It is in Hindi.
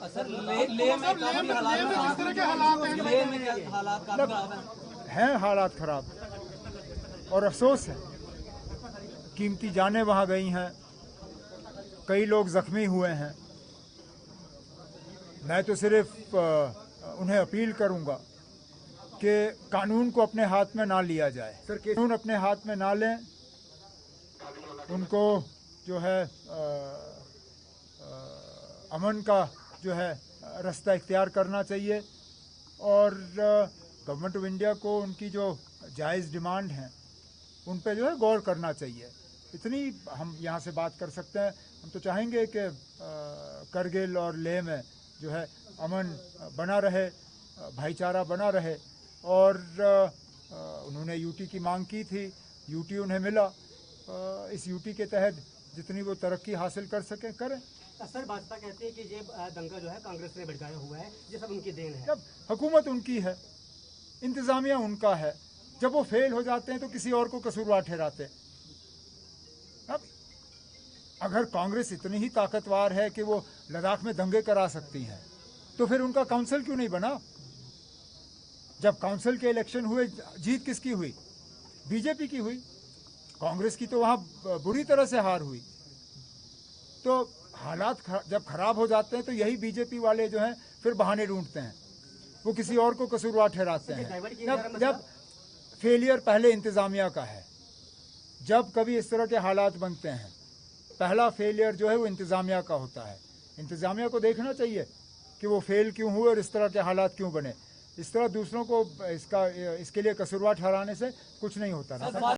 सर ले में काफी हालात खराब हैं, हालात खराब और अफसोस है। कीमती जानें वहाँ गई हैं, कई लोग जख्मी हुए हैं। मैं तो सिर्फ उन्हें अपील करूंगा कि कानून को अपने हाथ में ना लिया जाए। कानून अपने हाथ में ना लें, उनको जो है अमन का जो है रास्ता इख्तियार करना चाहिए और गवर्नमेंट ऑफ इंडिया को उनकी जो जायज़ डिमांड हैं उन पे जो है गौर करना चाहिए। इतनी हम यहाँ से बात कर सकते हैं। हम तो चाहेंगे कि करगिल और लेह में जो है अमन बना रहे, भाईचारा बना रहे और उन्होंने यूटी की मांग की थी, यूटी उन्हें मिला। इस यूटी के तहत जितनी वो तरक्की हासिल कर सकें करें। सर भाजपा कहती है कि ये दंगा जो है कांग्रेस ने भड़काया हुआ है, ये सब उनकी देन है। जब हुकूमत उनकी है, इंतज़ामिया उनका है, जब वो फेल हो जाते हैं तो किसी और को कसूरवार ठहराते हैं। अब अगर कांग्रेस इतनी ही ताकतवर है कि वो लद्दाख में दंगे करा सकती है तो फिर उनका काउंसिल क्यों नहीं बना? जब काउंसिल के इलेक्शन हुए, जीत किसकी हुई? बीजेपी की हुई। कांग्रेस की तो वहाँ बुरी तरह से हार हुई। तो हालात जब खराब हो जाते हैं तो यही बीजेपी वाले जो हैं फिर बहाने ढूंढते हैं, वो किसी और को कसूरवार ठहराते हैं। जब फेलियर पहले इंतज़ामिया का है, जब कभी इस तरह के हालात बनते हैं पहला फेलियर जो है वो इंतज़ामिया का होता है। इंतज़ामिया को देखना चाहिए कि वो फेल क्यों हुए और इस तरह के हालात क्यों बने। इस तरह दूसरों को इसके लिए कसूरवार ठहराने से कुछ नहीं होता ना।